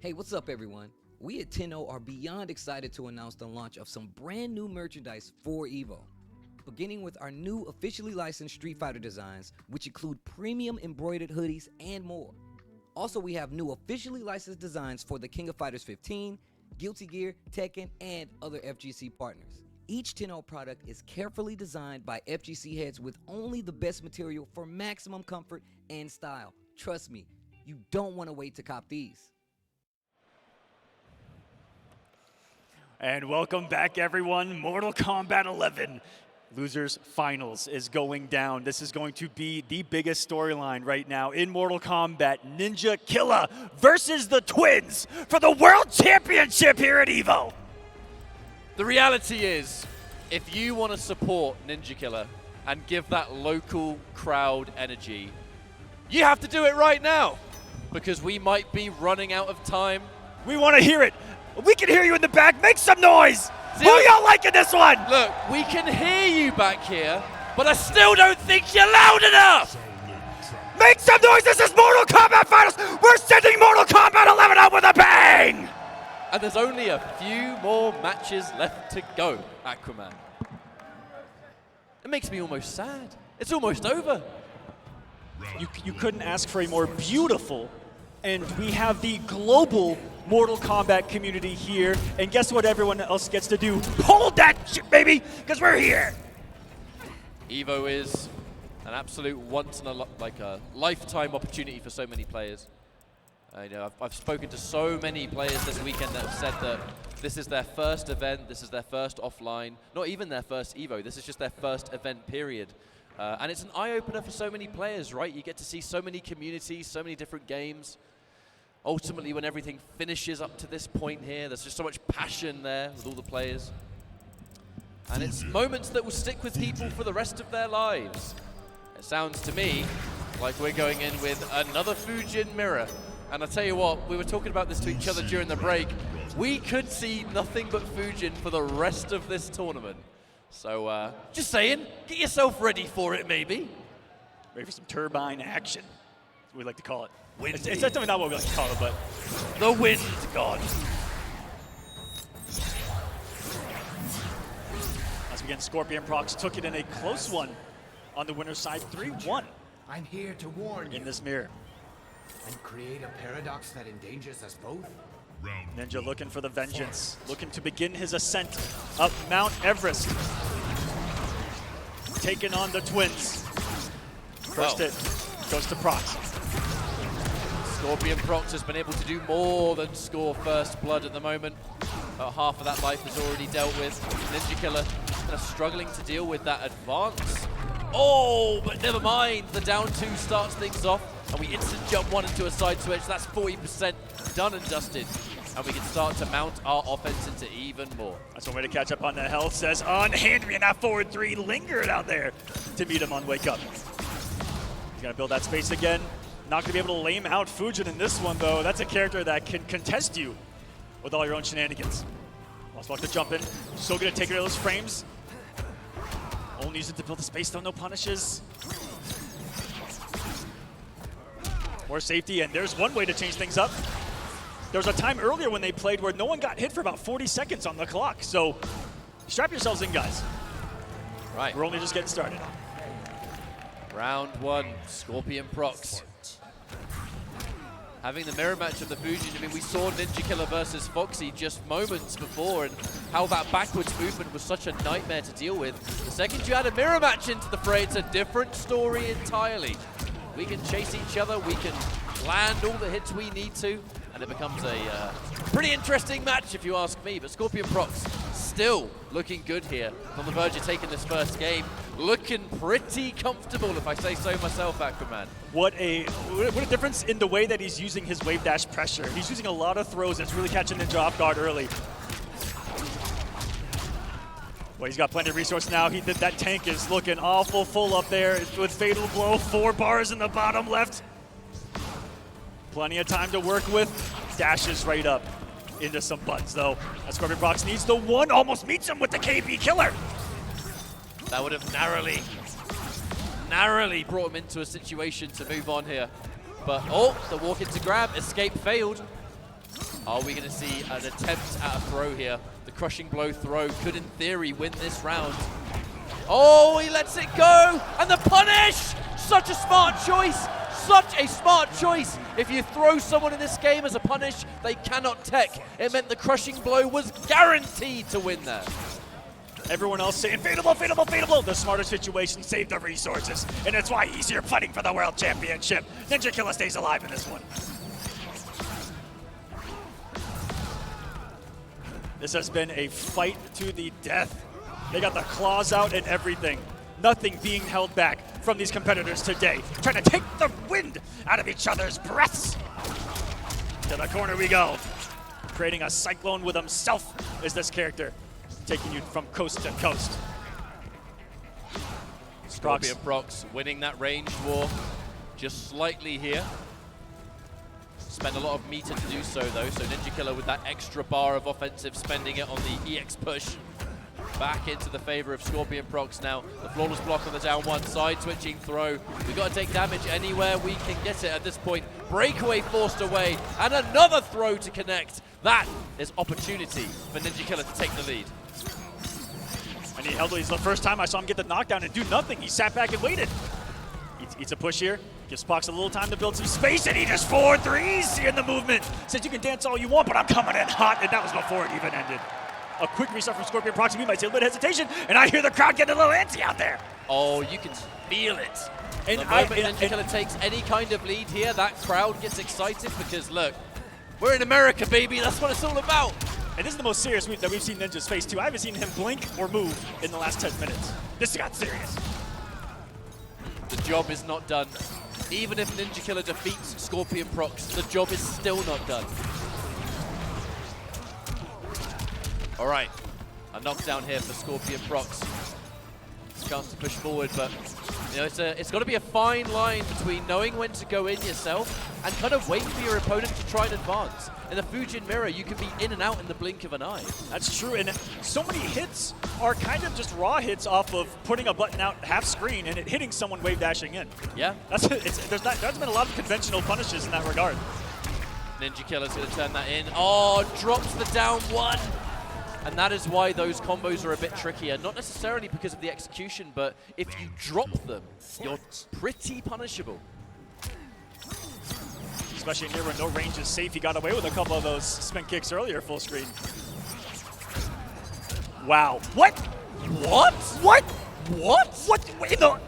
Hey, what's up everyone? We at Tenno are beyond excited to announce the launch of some brand new merchandise for EVO. Beginning with our new officially licensed Street Fighter designs, which include premium embroidered hoodies and more. Also, we have new officially licensed designs for the King of Fighters 15, Guilty Gear, Tekken, and other FGC partners. Each Tenno product is carefully designed by FGC heads with only the best material for maximum comfort and style. Trust me, you don't want to wait to cop these. And welcome back, everyone. Mortal Kombat 11 Losers Finals is going down. This is going to be the biggest storyline right now in Mortal Kombat. Ninjakilla versus the Twins for the World Championship here at EVO. The reality is, if you want to support Ninjakilla and give that local crowd energy, you have to do it right now, because we might be running out of time. We want to hear it. We can hear you in the back. Make some noise. Who y'all liking this one? Look, we can hear you back here, but I still don't think you're loud enough. Make some noise. This is Mortal Kombat Finals. We're sending Mortal Kombat 11 out with a bang. And there's only a few more matches left to go, Aquaman. It makes me almost sad. It's almost over. You couldn't ask for a more beautiful, and we have the global Mortal Kombat community here, and guess what everyone else gets to do? Hold that shit, baby, because we're here! EVO is an absolute once in a lifetime opportunity for so many players. I've spoken to so many players this weekend that have said that this is their first event, this is their first offline, not even their first EVO, this is just their first event period. And it's an eye-opener for so many players, right? You get to see so many communities, so many different games. Ultimately, when everything finishes up to this point here, there's just so much passion there with all the players. And it's moments that will stick with people for the rest of their lives. It sounds to me like we're going in with another Fujin mirror. And I tell you what, we were talking about this to each other during the break. We could see nothing but Fujin for the rest of this tournament. So, just saying, get yourself ready for it, maybe. Ready for some turbine action, as we like to call it. Windy. It's definitely not what we like to call it, but the wind god. Once again, Scorpionprocs took it in a close one on the winner's side, 3-1. I'm here to warn you in this mirror. and create a paradox that endangers us both. Ninja looking for the vengeance, looking to begin his ascent up Mount Everest. Taking on the Twins. First hit goes to Procs. Scorpionprocs has been able to do more than score first blood at the moment. About half of that life is already dealt with. Ninjakilla kind of struggling to deal with that advance. Oh, but never mind. The down two starts things off, and we instant jump one into a side switch. That's 40% done and dusted. And we can start to mount our offense into even more. That's one way to catch up on the health. Says unhand me, and that forward three lingered out there to meet him on wake up. He's gonna build that space again. Not gonna be able to lame out Fujin in this one though. That's a character that can contest you with all your own shenanigans. Lost walk to jump in. So gonna take rid of those frames. Only use it to build the space though, no punishes. More safety, and there's one way to change things up. There was a time earlier when they played where no one got hit for about 40 seconds on the clock. So strap yourselves in, guys. Right. We're only just getting started. Round one, Scorpionprocs. Having the mirror match of the Fujin, I mean, we saw Ninjakilla versus Foxy just moments before, and how that backwards movement was such a nightmare to deal with. The second you add a mirror match into the fray, it's a different story entirely. We can chase each other, we can land all the hits we need to, and it becomes a pretty interesting match if you ask me. But Scorpionprocs still looking good here. On the verge of taking this first game. Looking pretty comfortable, if I say so myself, Aquaman. What a difference in the way that he's using his wave dash pressure. He's using a lot of throws that's really catching Ninja off guard early. Well, he's got plenty of resource now. That tank is looking awful full up there with Fatal Blow, 4 bars in the bottom left. Plenty of time to work with. Dashes right up into some butts though. Scorpionprocs needs the one, almost meets him with the KB killer. That would have narrowly brought him into a situation to move on here. But, oh, the walk into grab, escape failed. Are we going to see an attempt at a throw here? The crushing blow throw could, in theory, win this round. Oh, he lets it go! And the punish! Such a smart choice! Such a smart choice! If you throw someone in this game as a punish, they cannot tech. It meant the crushing blow was guaranteed to win there. Everyone else saying, fadeable, fadeable, fadeable. The smarter situation saved the resources, and that's why he's here fighting for the World Championship. Ninjakilla stays alive in this one. This has been a fight to the death. They got the claws out and everything. Nothing being held back from these competitors today. Trying to take the wind out of each other's breaths. To the corner we go. Creating a cyclone with himself is this character. Taking you from coast to coast. Scorpionprocs winning that ranged war just slightly here. Spend a lot of meter to do so though, so Ninjakilla with that extra bar of offensive, spending it on the EX push. Back into the favor of Scorpionprocs now. The flawless block on the down one side, switching throw. We've got to take damage anywhere we can get it at this point. Breakaway forced away, and another throw to connect. That is opportunity for Ninjakilla to take the lead. And he held it. It's the first time I saw him get the knockdown and do nothing. He sat back and waited. Eats a push here. Gives Pox a little time to build some space, and he just 4-3s in the movement. Says you can dance all you want, but I'm coming in hot, and that was before it even ended. A quick reset from Scorpionprocs. We might see a little bit of hesitation, and I hear the crowd getting a little antsy out there. Oh, you can feel it. And the moment Ninjakilla takes any kind of lead here, that crowd gets excited because, look, we're in America, baby. That's what it's all about. And this is the most serious that we've seen Ninja's face, too. I haven't seen him blink or move in the last 10 minutes. This got serious. The job is not done. Even if Ninjakilla defeats Scorpionprocs, the job is still not done. All right, a knockdown here for Scorpionprocs. Chance to push forward, but you know it's got to be a fine line between knowing when to go in yourself and kind of wait for your opponent to try and advance. In the Fujin mirror, you can be in and out in the blink of an eye. That's true, and so many hits are kind of just raw hits off of putting a button out half screen and it hitting someone wave dashing in. Yeah. There hasn't been a lot of conventional punishes in that regard. Ninjakilla's going to turn that in. Oh, drops the down one. And that is why those combos are a bit trickier. Not necessarily because of the execution, but if you drop them, you're pretty punishable. Especially here where no range is safe. He got away with a couple of those spin kicks earlier, full screen. Wow. What? What? What? What? What? Wait, no.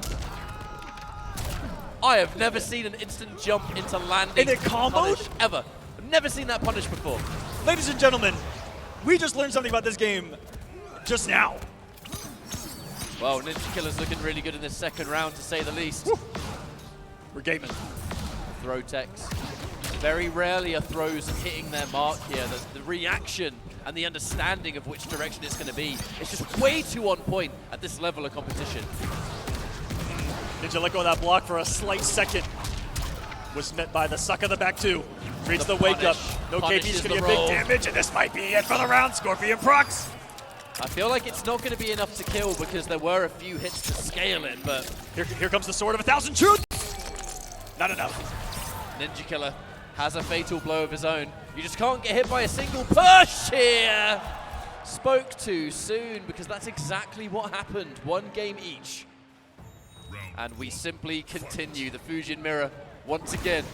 I have never seen an instant jump into landing in a combo punish, ever. I've never seen that punish before. Ladies and gentlemen, we just learned something about this game just now. Well, Ninjakilla's looking really good in this second round, to say the least. Woo. We're gaming. Throw techs. Very rarely are throws hitting their mark here. The reaction and the understanding of which direction it's going to be, it's just way too on point at this level of competition. Ninja let go of that block for a slight second. Was met by the suck of the back two. Creates the wake up. No KP's going to be a big damage, and this might be it for the round. Scorpionprocs. I feel like it's not going to be enough to kill because there were a few hits to scale it, but here comes the sword of 1,000 truths. Not enough. Ninjakilla has a fatal blow of his own. You just can't get hit by a single push here. Spoke too soon because that's exactly what happened. One game each. And we simply continue. The Fujin mirror once again.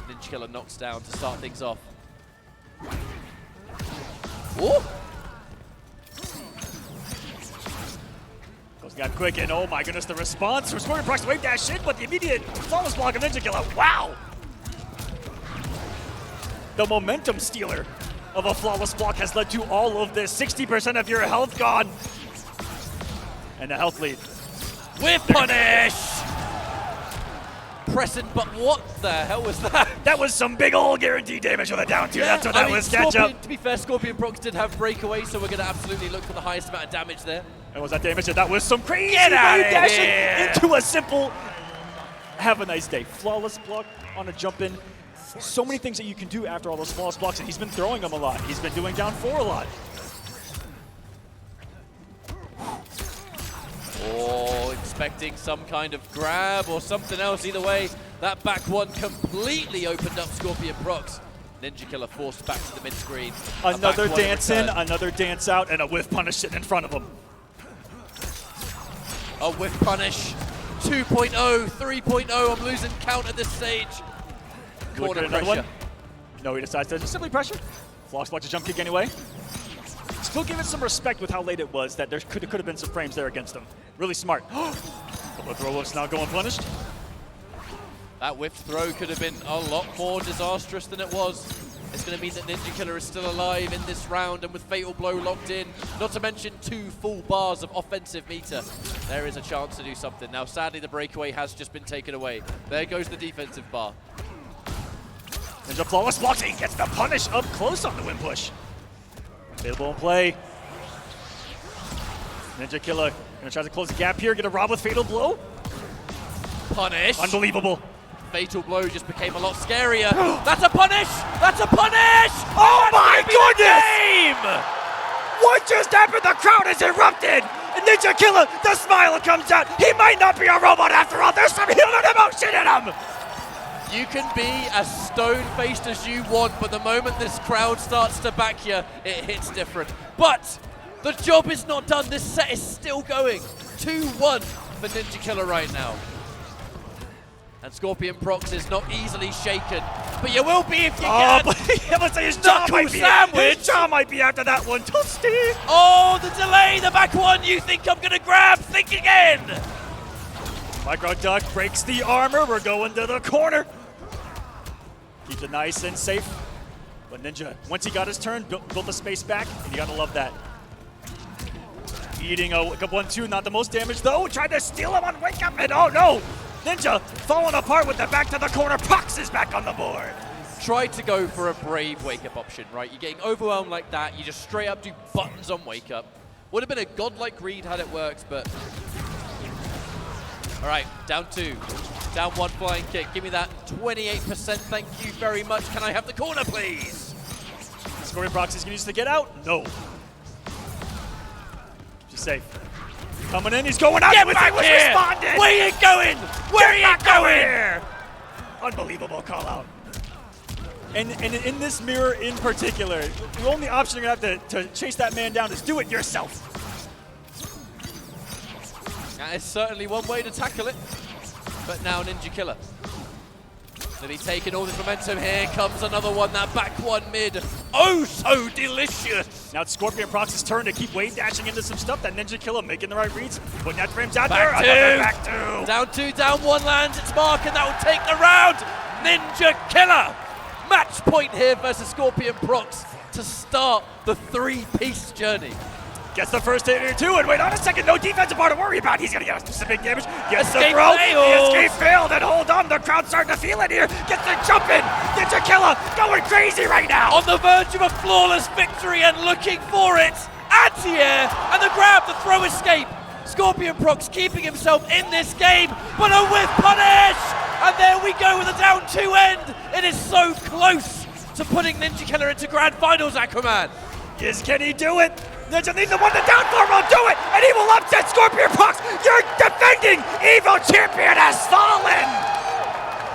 Ninjakilla knocks down to start things off. Ooh. Goes down quick, and oh my goodness, the response from Scorpionprocs wave dash in, but the immediate flawless block of Ninjakilla. Wow! The momentum stealer of a flawless block has led to all of this. 60% of your health gone. And the health lead. Whip punish! Pressing, but what the hell was that? That was some big old guaranteed damage with a down tier. That's what that was, catch up. To be fair, Scorpionprocs did have breakaway, so we're going to absolutely look for the highest amount of damage there. And was that damage? That was some crazy wave dashing into a simple have a nice day. Flawless block on a jump in. So many things that you can do after all those flawless blocks, and he's been throwing them a lot. He's been doing down 4 a lot. Oh, expecting some kind of grab or something else. Either way, that back one completely opened up Scorpionprocs. Ninjakilla forced back to the mid screen. Another dance in, another dance out, and a whiff punish sitting in front of him. A whiff punish. 2.0, 3.0. I'm losing count at this stage. Corner pressure. No, he decides to just simply pressure. Floss watch a jump kick anyway. Still give it some respect with how late it was, that there could have been some frames there against him. Really smart. The throw looks now going punished. That whiffed throw could have been a lot more disastrous than it was. It's going to mean that Ninjakilla is still alive in this round, and with Fatal Blow locked in, not to mention 2 full bars of offensive meter, there is a chance to do something. Now, sadly, the breakaway has just been taken away. There goes the defensive bar. Ninja flawless blocks. He gets the punish up close on the win push. Fatal in play. Ninjakilla gonna try to close the gap here. Get a rob with Fatal Blow. Punish. Unbelievable. Fatal Blow just became a lot scarier. That's a punish! That's a punish! Oh my goodness! Game! What just happened? The crowd is erupted. And Ninjakilla, the smile comes out. He might not be a robot after all. There's some human emotion in him. You can be as stone-faced as you want, but the moment this crowd starts to back you, it hits different. But the job is not done. This set is still going. 2-1 for Ninjakilla right now. And Scorpionprocs is not easily shaken, but you will be if you can. But his jaw might be after that one. Toasty. Oh, the delay, the back one. You think I'm gonna grab? Think again. Micro Duck breaks the armor. We're going to the corner. Keeps it nice and safe. But Ninja, once he got his turn, built the space back, and you gotta love that. Eating a 1-2, not the most damage though. Tried to steal him on wake up, and oh no! Ninja falling apart with the back to the corner. Procs is back on the board. Try to go for a brave wake-up option, right? You're getting overwhelmed like that. You just straight up do buttons on wake-up. Would have been a godlike read had it worked, but... All right, down 2. Down 1 flying kick. Give me that 28%. Thank you very much. Can I have the corner, please? Scorpionprocs is going to use to get out. No. Just safe. Coming in, he's going out. Get back here! Responded. Where you going? Where are you going? Here. Unbelievable call out. And in this mirror in particular, the only option you're going to have to chase that man down is do it yourself. That is certainly one way to tackle it. But now Ninjakilla. They'll be taking all this momentum. Here comes another one, that back one mid. Oh, so delicious. Now it's Scorpionprocs' turn to keep wave dashing into some stuff. That Ninjakilla making the right reads. Putting that frames out back there. Two. Back 2. Down 2, down 1 lands its mark, and that will take the round. Ninjakilla. Match point here versus Scorpionprocs to start the 3-piece journey. Gets the first hit here too, and wait on a second, no defensive bar to worry about. He's gonna get some big damage. Gets Escape the throw. failed. The escape failed, and hold on, the crowd's starting to feel it here. Gets the jump in. Ninjakilla going crazy right now. On the verge of a flawless victory and looking for it. Anti-air and the grab, the throw escape. Scorpionprocs keeping himself in this game, but a whiff punish! And there we go with a down 2 end. It is so close to putting Ninjakilla into Grand Finals, Aquaman. Yes, can he do it? Ninja needs the one to down form, will do it, and he will upset Scorpionprocs. Your defending Evo champion has fallen.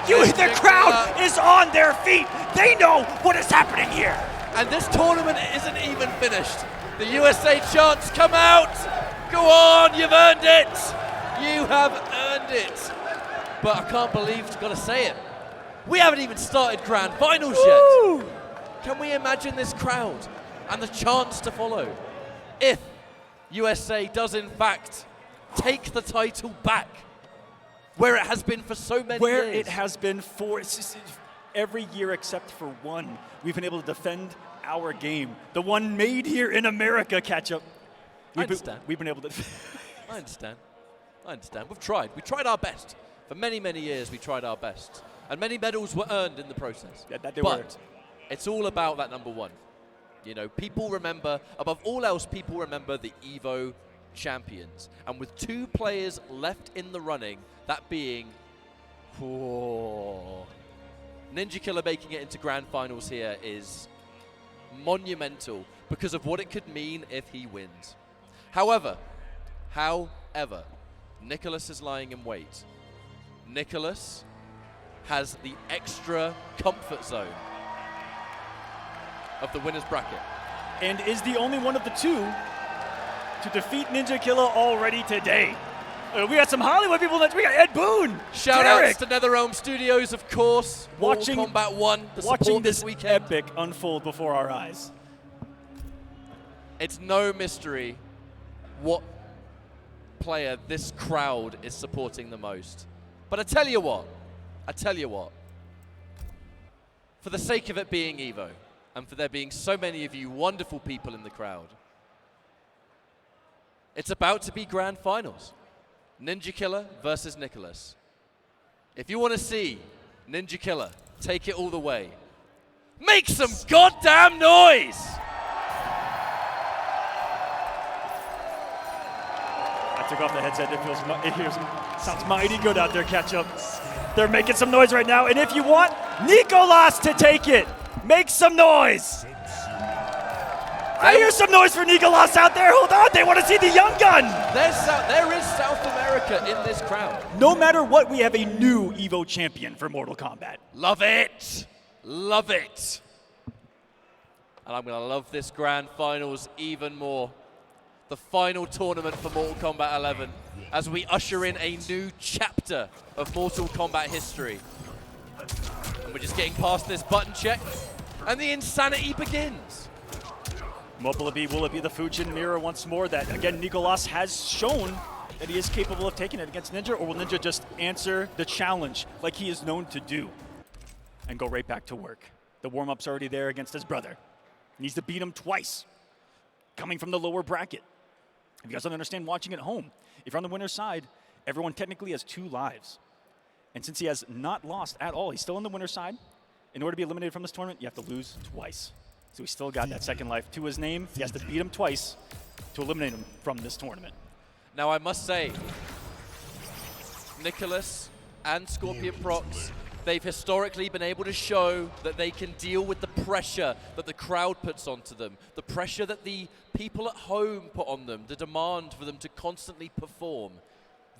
The crowd is on their feet. They know what is happening here. And this tournament isn't even finished. The USA chants come out. Go on, you've earned it. You have earned it. But I can't believe I've got to say it. We haven't even started Grand Finals yet. Can we imagine this crowd and the chance to follow if USA does in fact take the title back where it has been for so many years? Where it has been for every year except for one. We've been able to defend our game. The one made here in America catch-up. I understand. We've been able to... I understand. We've tried. We tried our best. For many, many years, we tried our best. And many medals were earned in the process. Yeah, that they but were. It's all about that number 1. You know, people remember, above all else, people remember the Evo champions. And with 2 players left in the running, that being... Ninjakilla making it into Grand Finals here is monumental because of what it could mean if he wins. However, Nicolas is lying in wait. Nicolas has the extra comfort zone of the winner's bracket. And is the only one of the two to defeat Ninjakilla already today. We got some Hollywood people. We got Ed Boon. Shout outs to NetherRealm Studios, of course. Watching Kombat 1, the watching support this this weekend. epic unfold before our eyes. It's no mystery what player this crowd is supporting the most. But I tell you what, for the sake of it being Evo, and for there being so many of you wonderful people in the crowd, it's about to be grand finals. Ninjakilla versus Nicolas. If you want to see Ninjakilla take it all the way, make some goddamn noise! I took off the headset. Sounds mighty good out there, catch up. They're making some noise right now, and if you want Nicolas to take it, make some noise. I hear some noise for Nicolas out there. Hold on, they want to see the young gun. There is South America in this crowd. No matter what, we have a new Evo champion for Mortal Kombat. Love it. Love it. And I'm going to love this grand finals even more. The final tournament for Mortal Kombat 11 as we usher in a new chapter of Mortal Kombat history. And we're just getting past this button check and the insanity begins. What will it be? Will it be the Fujin mirror once more that, again, Nicolas has shown that he is capable of taking it against Ninja, or will Ninja just answer the challenge like he is known to do and go right back to work? The warm-up's already there against his brother. He needs to beat him twice, coming from the lower bracket. If you guys don't understand watching at home, if you're on the winner's side, everyone technically has 2 lives. And since he has not lost at all, he's still on the winner's side. In order to be eliminated from this tournament, you have to lose twice. So he's still got that second life to his name. He has to beat him twice to eliminate him from this tournament. Now I must say, Nicolas and Scorpionprocs, they've historically been able to show that they can deal with the pressure that the crowd puts onto them, the pressure that the people at home put on them, the demand for them to constantly perform.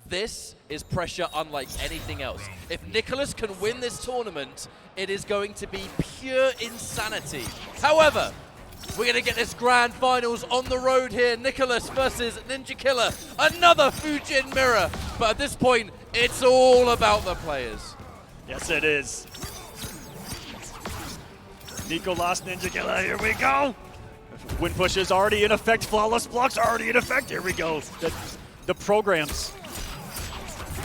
This is pressure unlike anything else. If Nicolas can win this tournament, it is going to be pure insanity. However, we're going to get this grand finals on the road here. Nicolas versus Ninjakilla, another Fujin mirror. But at this point, it's all about the players. Yes, it is. Nicolas, Ninjakilla, here we go. Wind push is already in effect. Flawless blocks already in effect. Here we go. The programs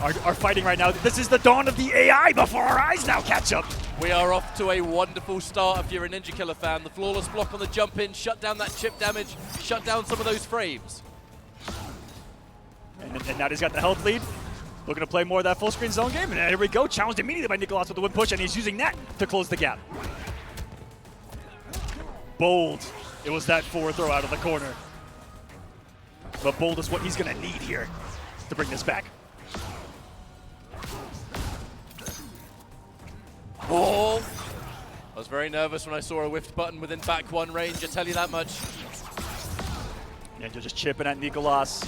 are fighting right now. This is the dawn of the AI before our eyes now, catch up. We are off to a wonderful start if you're a Ninjakilla fan. The flawless block on the jump in, shut down that chip damage, shut down some of those frames. And now he's got the health lead. Looking to play more of that full screen zone game. And here we go, challenged immediately by Nicolas with the wind push, and he's using that to close the gap. Bold. It was that forward throw out of the corner. But bold is what he's gonna need here to bring this back. Oh! I was very nervous when I saw a whiffed button within back 1 range, I tell you that much. And you're just chipping at Nicolas.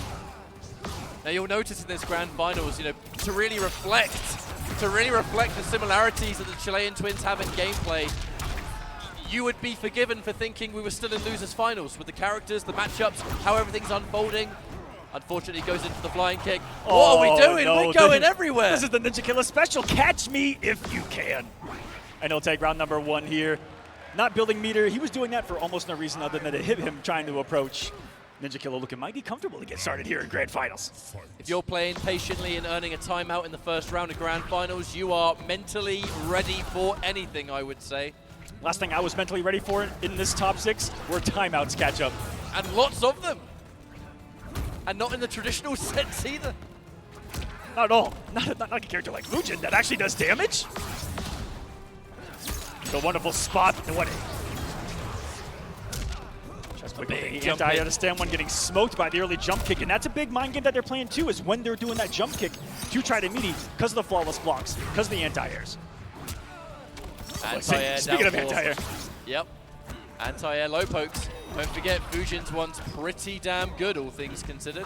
Now you'll notice in this grand finals, you know, to really reflect the similarities that the Chilean twins have in gameplay, you would be forgiven for thinking we were still in losers finals with the characters, the matchups, how everything's unfolding. Unfortunately, he goes into the flying kick. Oh, what are we doing? no, We're going everywhere. This is the Ninjakilla special. Catch me if you can. And he'll take round number 1 here. Not building meter. He was doing that for almost no reason other than to hit him trying to approach. Ninjakilla looking mighty comfortable to get started here in grand finals. If you're playing patiently and earning a timeout in the first round of grand finals, you are mentally ready for anything, I would say. Last thing I was mentally ready for in this top 6 were timeouts catch up. And lots of them. And not in the traditional sense either. Not at all. Not like a character like Fujin that actually does damage. The wonderful spot. Just the big anti-air to stand one, getting smoked by the early jump kick. And that's a big mind game that they're playing too, is when they're doing that jump kick to try to meet because of the flawless blocks, because of the anti-airs. Anti-air Speaking of down four. anti-air. Yep. Anti-air low pokes. Don't forget, Fujin's one's pretty damn good, all things considered.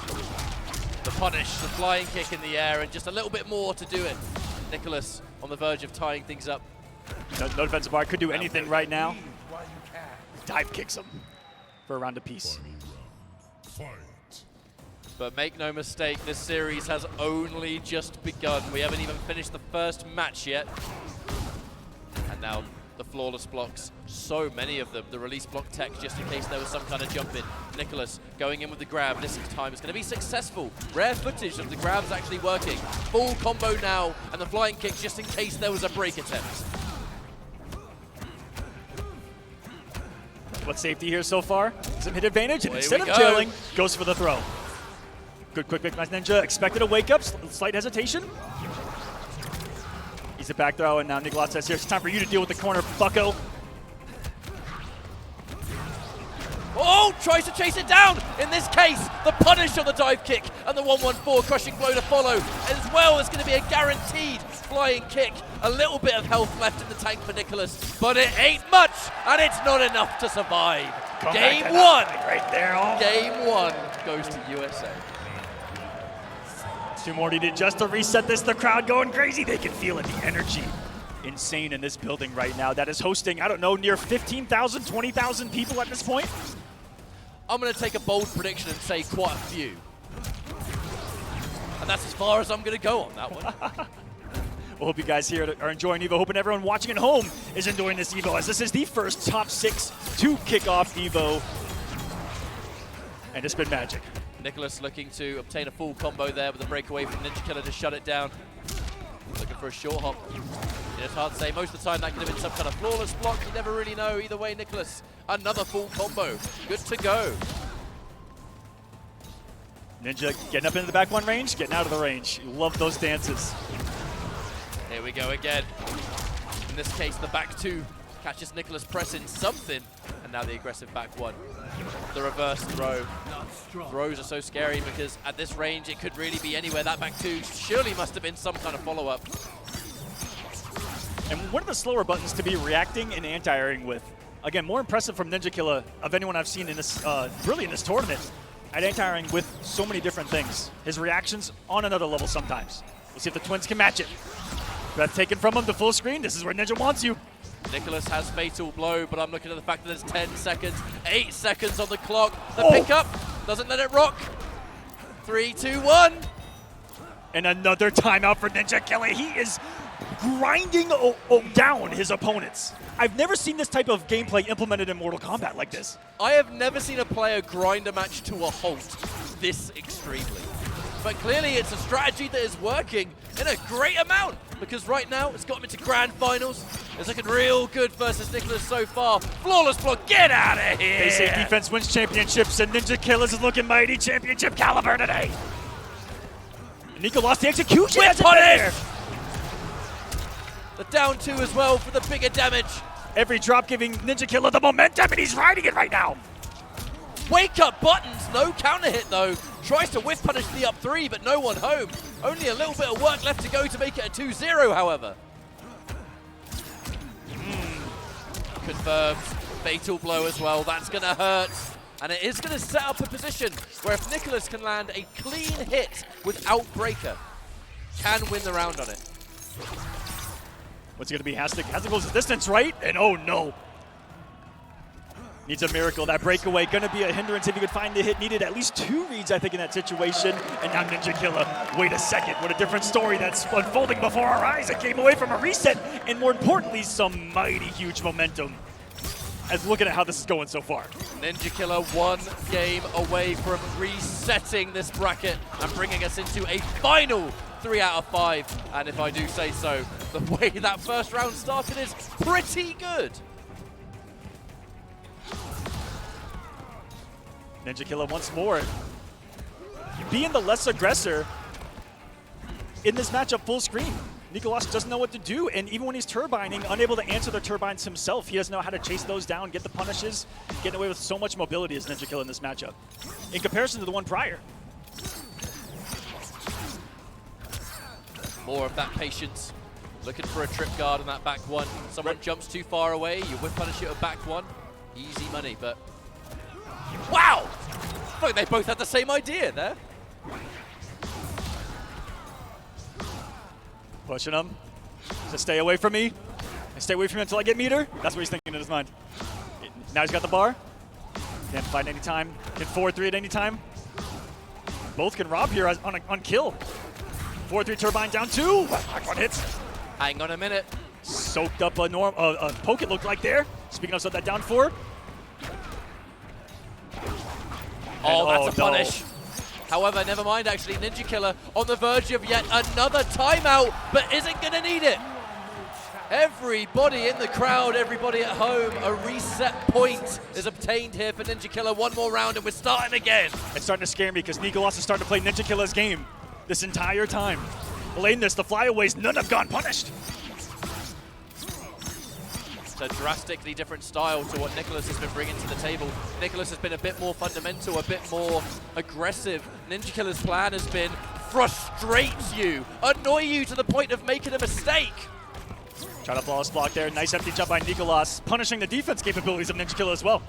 The punish, the flying kick in the air, and just a little bit more to do it. Nicolas on the verge of tying things up. No defensive bar, could do anything right now. dive kicks him for a round apiece. But make no mistake, this series has only just begun. We haven't even finished the first match yet. And now the flawless blocks, so many of them. The release block tech, just in case there was some kind of jump in. Nicolas going in with the grab. This time is going to be successful. Rare footage of the grabs actually working. Full combo now, and the flying kick just in case there was a break attempt. What safety here so far? Some hit advantage, and Away instead we of go. jailing, goes for the throw. Good quick nice Ninja. Expected a wake up, slight hesitation. He's a back throw, and now Nicolas says, here, it's time for you to deal with the corner, bucko. Oh, tries to chase it down. In this case, the punish on the dive kick and the 114 crushing blow to follow. As well, it's going to be a guaranteed flying kick. A little bit of health left in the tank for Nicolas, but it ain't much, and it's not enough to survive. Game one. Right there. Oh. Game one goes to USA. 2 more needed just to reset this. The crowd going crazy. They can feel it. The energy insane in this building right now that is hosting, I don't know, near 15,000, 20,000 people at this point. I'm going to take a bold prediction and say quite a few. And that's as far as I'm going to go on that one. Well, hope you guys here are enjoying EVO. Hoping everyone watching at home is enjoying this EVO, as this is the first top 6 to kick off EVO. And it's been magic. Nicolas looking to obtain a full combo there with a breakaway from Ninjakilla to shut it down. Looking for a short hop. It's hard to say. Most of the time that could have been some kind of flawless block. You never really know. Either way, Nicolas, another full combo. Good to go. Ninja getting up into the back 1 range, getting out of the range. You love those dances. Here we go again. In this case, the back 2 catches Nicolas pressing something. And now the aggressive back 1. The reverse throw. Throws are so scary because at this range, it could really be anywhere. That back 2 surely must have been some kind of follow-up. And one of the slower buttons to be reacting and anti-airing with. Again, more impressive from Ninjakilla of anyone I've seen in this, really in this tournament, at anti-airing with so many different things. His reactions on another level sometimes. We'll see if the twins can match it. Breath taken from him to full screen. This is where Ninja wants you. Nicolas has fatal blow, but I'm looking at the fact that there's 10 seconds, 8 seconds on the clock. The Oh. pickup doesn't let it rock. 3, 2, 1. And another timeout for Ninjakilla. He is grinding down his opponents. I've never seen this type of gameplay implemented in Mortal Kombat like this. I have never seen a player grind a match to a halt this extremely. But clearly it's a strategy that is working in a great amount, because right now it's got him into grand finals. It's looking real good versus Nicolas so far. Flawless block, get out of here! They say defense wins championships, and Ninjakilla is looking mighty championship caliber today. Nico lost the execution. Whip That's punish! there. The down 2 as well for the bigger damage. Every drop giving Ninjakilla the momentum, and he's riding it right now. Wake up buttons, no counter hit though. Tries to whiff punish the up 3, but no one home. Only a little bit of work left to go to make it a 2-0, however. Confirmed. Fatal blow as well. That's going to hurt. And it is going to set up a position where if Nicolas can land a clean hit without breaker, can win the round on it. What's it going to be? Hastic goes the distance, right? And oh no. Needs a miracle. That breakaway going to be a hindrance if he could find the hit. Needed at least 2 reads, I think, in that situation. And now Ninjakilla, wait a second. What a different story that's unfolding before our eyes. It came away from a reset. And more importantly, some mighty huge momentum. As looking at how this is going so far. Ninjakilla 1 game away from resetting this bracket and bringing us into a final 3 out of 5. And if I do say so, the way that first round started is pretty good. Ninjakilla once more being the less aggressor in this matchup full screen. Nicolas doesn't know what to do, and even when he's turbining, unable to answer the turbines himself, he doesn't know how to chase those down, get the punishes, getting away with so much mobility as Ninjakilla in this matchup, in comparison to the one prior. More of that patience. Looking for a trip guard on that back 1. Someone jumps too far away, you whip punish it with back 1. Easy money, but... Wow! I think they both had the same idea there. Pushing him to stay away from me. Stay away from me until I get meter. That's what he's thinking in his mind. Now he's got the bar. Can't fight any time. Can 4-3 at any time. Both can rob here on kill. 4-3 turbine down 2. Back one hits. Hang on a minute. Soaked up a poke, it looked like there. Speaking of, so that down 4. Oh, that's a no. punish. However, never mind, actually. Ninjakilla on the verge of yet another timeout, but isn't going to need it. Everybody in the crowd, everybody at home, a reset point is obtained here for Ninjakilla. One more round and we're starting again. It's starting to scare me because Nicolas is starting to play Ninjakilla's game this entire time. Delaying this, the flyaways, none have gone punished. It's a drastically different style to what Nicolas has been bringing to the table. Nicolas has been a bit more fundamental, a bit more aggressive. Ninjakilla's plan has been frustrate you, annoy you to the point of making a mistake. Try to flawless block there. Nice empty jump by Nicolas, punishing the defense capabilities of Ninjakilla as well.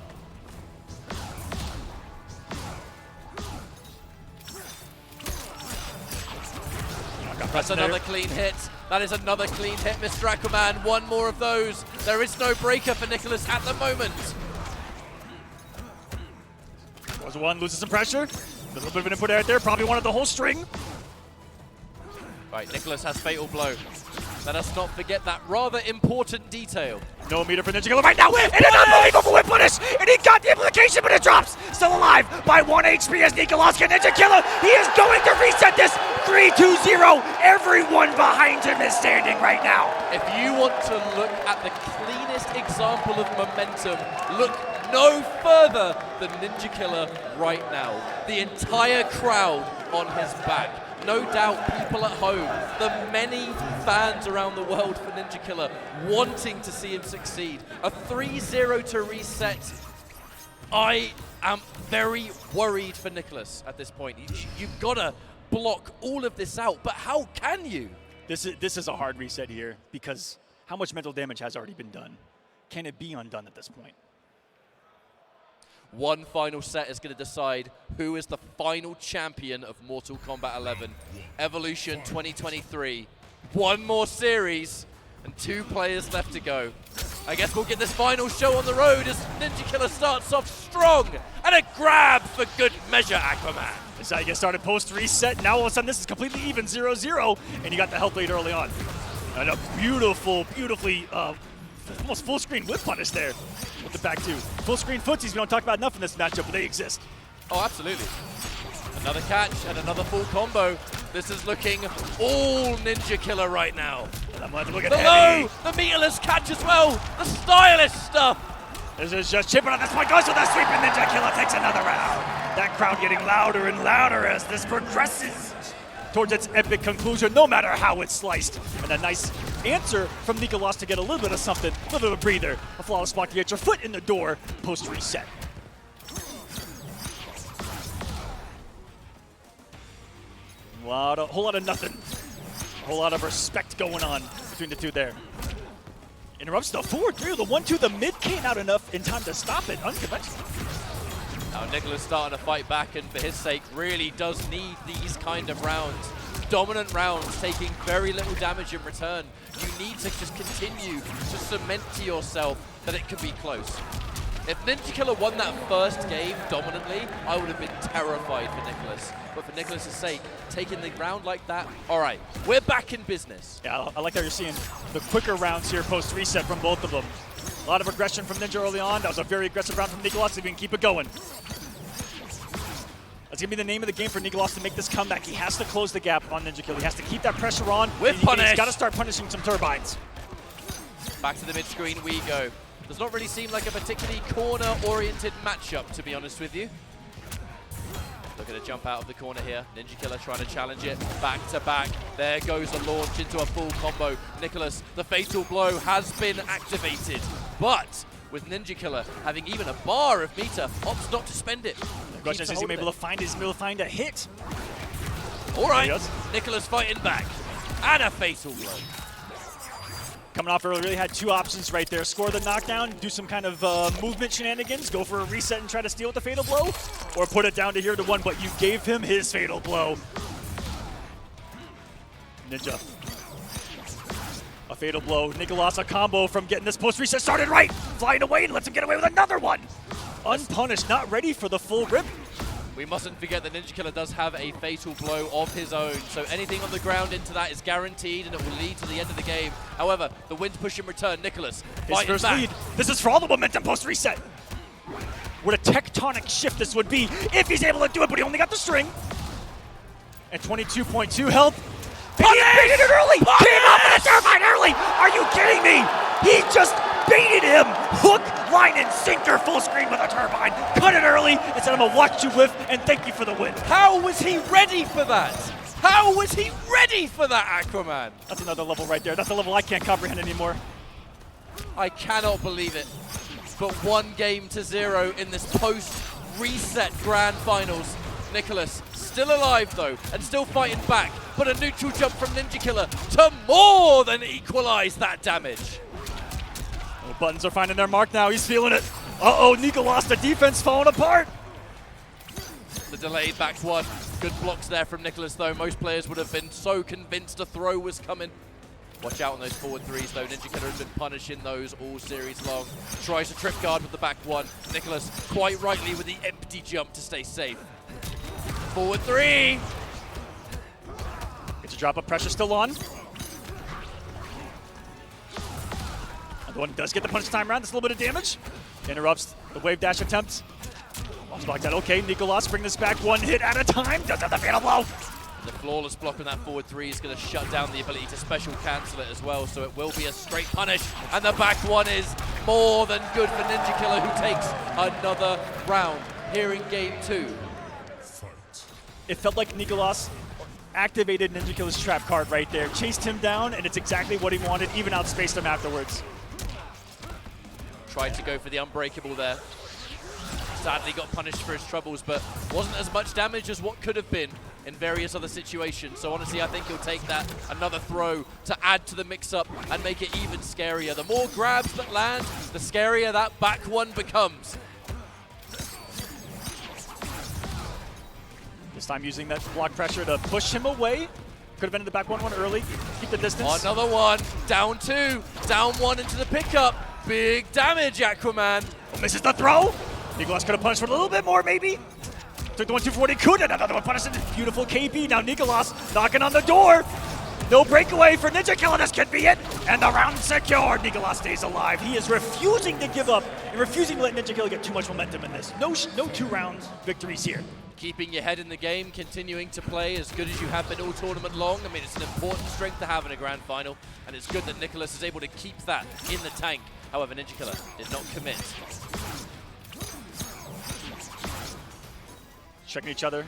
That's another clean hit. That is another clean hit, Mr. Aquaman. One more of those. There is no breaker for Nicolas at the moment. Was one, loses some pressure. A little bit of an input out there. Probably wanted the whole string. Right, Nicolas has Fatal Blow. Let us not forget that rather important detail. No meter for Ninjakilla right now. And an unbelievable whip punish. And he got the implication, but it drops. Still alive by 1 HP as Nicolas can Ninjakilla. He is going to reset this. 3-2-0. Everyone behind him is standing right now. If you want to look at the cleanest example of momentum, look no further than Ninjakilla right now. The entire crowd on his back. No doubt people at home, the many fans around the world for Ninjakilla wanting to see him succeed. A 3-0 to reset. I am very worried for Nicolas at this point. You've got to block all of this out, but how can you? This is a hard reset here because how much mental damage has already been done? Can it be undone at this point? One final set is going to decide who is the final champion of Mortal Kombat 11. Evolution 2023. One more series and 2 players left to go. I guess we'll get this final show on the road as Ninjakilla starts off strong and a grab for good measure, Aquaman. This is how you get started post-reset. Now all of a sudden this is completely even 0-0 and you got the health lead early on. And a beautifully almost full screen whip punish there with the back 2. Full screen footsies we don't talk about enough in this matchup, but they exist. Oh, absolutely. Another catch and another full combo. This is looking all Ninjakilla right now. I'm going to look at the low, the meterless catch as well, the stylish stuff. This is just chipping on this point, goes with a sweep, and Ninjakilla takes another round. That crowd getting louder and louder as this progresses towards its epic conclusion, no matter how it's sliced. And a nice answer from Nicolas to get a little bit of something, a little bit of a breather. A flawless block to get your foot in the door post-reset. Whole lot of nothing. A whole lot of respect going on between the two there. Interrupts the 4-3, the 1-2, the mid came out enough in time to stop it, unconventional. Now Nicolas starting to fight back, and for his sake really does need these kind of rounds. Dominant rounds, taking very little damage in return. You need to just continue to cement to yourself that it could be close. If Ninjakilla won that first game dominantly, I would have been terrified for Nicolas. But for Nicolas' sake, taking the round like that, all right, we're back in business. Yeah, I like how you're seeing the quicker rounds here post-reset from both of them. A lot of aggression from Ninja early on. That was a very aggressive round from Nicolas, if he can keep it going. That's going to be the name of the game for Nicolas to make this comeback. He has to close the gap on Ninjakilla. He has to keep that pressure on. With punish. He's got to start punishing some turbines. Back to the mid-screen we go. Does not really seem like a particularly corner-oriented matchup, to be honest with you. Look at a jump out of the corner here. Ninjakilla trying to challenge it. Back to back. There goes the launch into a full combo. Nicolas, the fatal blow has been activated. But with Ninjakilla having even a bar of meter, opts not to spend it. The question is he able to find a hit? All right, Nicolas fighting back. And a fatal blow. Coming off early, really had 2 options right there. Score the knockdown, do some kind of movement shenanigans, go for a reset and try to steal with the fatal blow, or put it down to here to 1, but you gave him his fatal blow. Ninja. A fatal blow. Nicolas, a combo from getting this post reset started right. Flying away and lets him get away with another one. Unpunished, not ready for the full rip. We mustn't forget that Ninjakilla does have a fatal blow of his own, so anything on the ground into that is guaranteed and it will lead to the end of the game. However, the wind's push in return. Nicolas His fighting first back. lead. This is for all the momentum post reset. What a tectonic shift this would be if he's able to do it, but he only got the string. At 22.2 health. And he baited it early! Came out with a turbine early! Are you kidding me? He just baited him! Hook, line, and sinker full screen with a turbine. Cut it early instead of a watch you whiff and thank you for the win. How was he ready for that? How was he ready for that, Aquaman? That's another level right there. That's a level I can't comprehend anymore. I cannot believe it. But 1-0 in this post-reset grand finals. Nicolas still alive though, and still fighting back, but a neutral jump from Ninjakilla to more than equalize that damage. Oh, buttons are finding their mark now. He's feeling it. Uh-oh, Nicolas, the defense falling apart. The delayed back one. Good blocks there from Nicolas though. Most players would have been so convinced a throw was coming. Watch out on those forward threes though. Ninjakilla has been punishing those all series long. Tries to trip guard with the back one. Nicolas quite rightly with the empty jump to stay safe. Forward three. Gets a drop of pressure still on. Another one does get the punish time round. That's a little bit of damage. Interrupts the wave dash attempt. Block that. Okay, Nicolas bring this back one hit at a time. Does have the fatal blow. The flawless block on that forward three is going to shut down the ability to special cancel it as well, so it will be a straight punish. And the back one is more than good for Ninjakilla, who takes another round here in game 2. It felt like Nicolas activated Ninjakilla's trap card right there. Chased him down, and it's exactly what he wanted, even outspaced him afterwards. Tried to go for the unbreakable there. Sadly got punished for his troubles, but wasn't as much damage as what could have been in various other situations. So honestly, I think he'll take that, another throw, to add to the mix-up and make it even scarier. The more grabs that land, the scarier that back one becomes. This time using that block pressure to push him away. Could have ended the back one early. Keep the distance. Another one, down 2, down 1 into the pickup. Big damage, Aquaman. Oh, misses the throw. Nicolas could have punished for a little bit more, maybe. Took the 1-2-40, couldn't. Another one punished. Beautiful KP. Now Nicolas knocking on the door. No breakaway for Ninjakilla. This could be it. And the round secured. Nicolas stays alive. He is refusing to give up and refusing to let Ninjakilla get too much momentum in this. No 2-round victories here. Keeping your head in the game, continuing to play as good as you have been all tournament long. I mean, it's an important strength to have in a grand final, and it's good that Nicolas is able to keep that in the tank. However, Ninjakilla did not commit. Checking each other.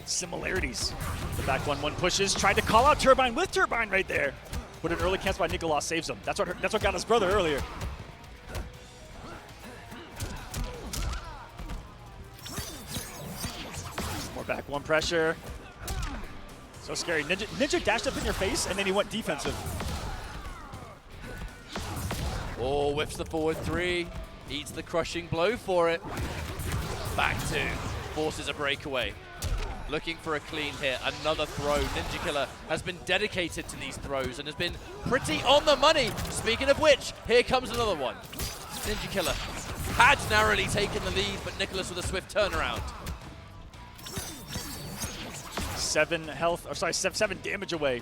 Similarities. The back 1-1 pushes. Tried to call out Turbine with Turbine right there. But an early cancel by Nicolas saves him. That's what got his brother earlier. More back 1 pressure. So scary. Ninja dashed up in your face and then he went defensive. Oh, whips the forward 3. Eats the crushing blow for it. Back 2. Forces a breakaway. Looking for a clean hit. Another throw. Ninjakilla has been dedicated to these throws and has been pretty on the money. Speaking of which, here comes another one. Ninjakilla had narrowly taken the lead, but Nicolas with a swift turnaround. 7 damage away.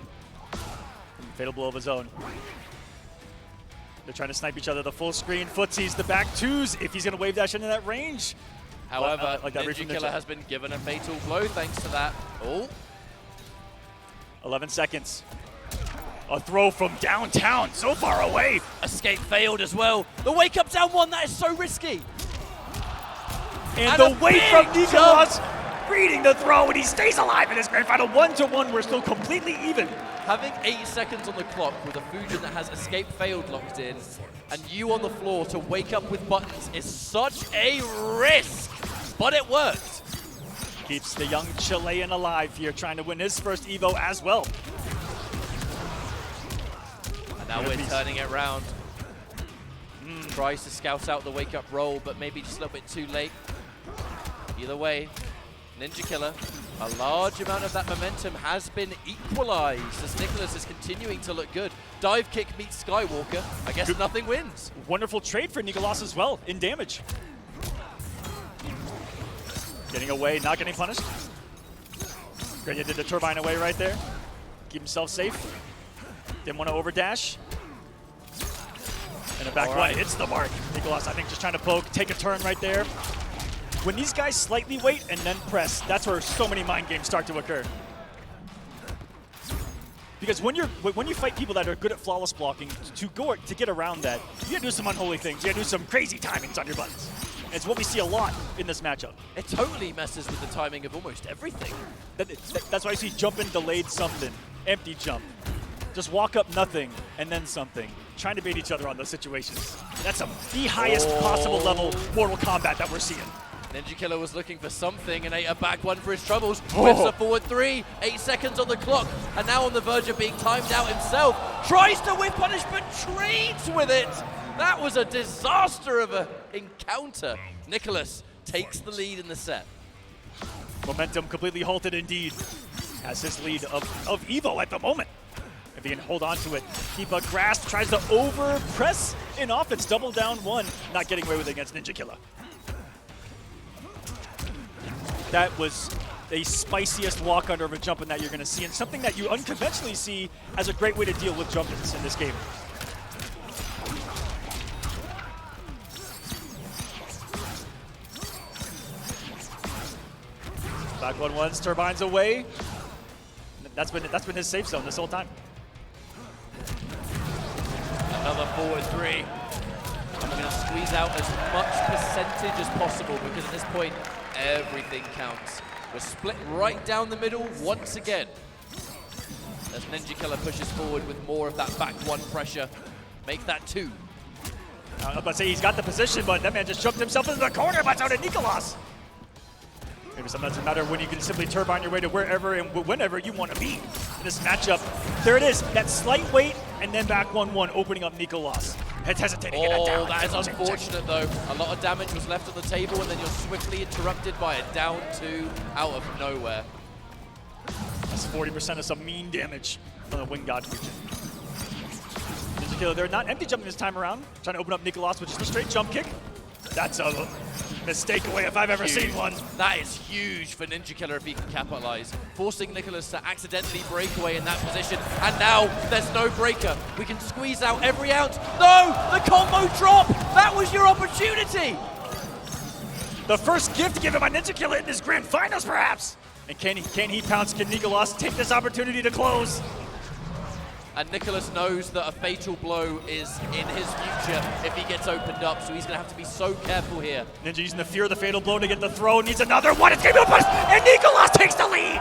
Fatal blow of his own. They're trying to snipe each other. The full screen footsies, the back 2s, if he's going to wave dash into that range. However, like that Ninjakilla has been given a fatal blow thanks to that. Oh. 11 seconds. A throw from downtown, so far away. Escape failed as well. The wake up down 1, that is so risky. And the weight from Nicolas reading the throw, and he stays alive in his grand final. 1-1, we're still completely even. Having 8 seconds on the clock with a Fujin that has escape failed locked in, and you on the floor to wake up with buttons is such a risk, but it worked. Keeps the young Chilean alive here, trying to win his first Evo as well. And now we're turning it around. Tries to scout out the wake up roll, but maybe just a little bit too late. Either way, Ninjakilla A large amount of that momentum has been equalized as Nicolas is continuing to look good. Dive kick meets Skywalker. I guess nothing wins. Wonderful trade for Nicolas as well in damage. Getting away, not getting punished. Great, did the turbine away right there. Keep himself safe. Didn't want to overdash. And a back one hits the mark. Nicolas, I think, just trying to poke, take a turn right there. When these guys slightly wait and then press, that's where so many mind games start to occur. Because when you fight people that are good at flawless blocking, to get around that, you gotta do some unholy things. You gotta do some crazy timings on your buttons. And it's what we see a lot in this matchup. It totally messes with the timing of almost everything. That's why you see jumping delayed something, empty jump. Just walk up nothing and then something. Trying to bait each other on those situations. That's the highest possible level Mortal Kombat that we're seeing. Ninjakilla was looking for something and ate a back one for his troubles. Whips a forward 3, 8 seconds on the clock, and now on the verge of being timed out himself. Tries to whip punish, but trades with it. That was a disaster of an encounter. Nicolas takes the lead in the set. Momentum completely halted indeed. Has his lead of Evo at the moment. If he can hold on to it, keep a grasp, tries to over press in offense, double down one, not getting away with it against Ninjakilla. That was the spiciest walk under of a jump-in that you're going to see, and something that you unconventionally see as a great way to deal with jump-ins in this game. Back 1-1s, turbines away. That's been his safe zone this whole time. Another forward 3. And we're going to squeeze out as much percentage as possible because at this point, everything counts. We're split right down the middle once again. As Ninjakilla pushes forward with more of that back one pressure. Make that 2. I was about to say he's got the position, but that man just jumped himself into the corner by out of Nicolas. Maybe sometimes it doesn't matter when you can simply turbine your way to wherever and whenever you want to be in this matchup. There it is, that slight wait, and then back 1-1, opening up Nicolas. It's hesitating to get down. That is unfortunate though. A lot of damage was left on the table, and then you're swiftly interrupted by a down 2 out of nowhere. That's 40% of some mean damage from the Wing God region. Ninjakilla, they're not empty jumping this time around. Trying to open up Nicolas with just a straight jump kick. That's a mistake away if I've ever seen one. That is huge for Ninjakilla if he can capitalize. Forcing Nicolas to accidentally break away in that position. And now there's no breaker. We can squeeze out every ounce. No! The combo drop! That was your opportunity! The first gift given by Ninjakilla in this grand finals, perhaps. And can he pounce? Can Nicolas take this opportunity to close? And Nicolas knows that a fatal blow is in his future if he gets opened up, so he's going to have to be so careful here. Ninja using the fear of the fatal blow to get the throw, needs another one, it's going to be a punish, and Nicolas takes the lead!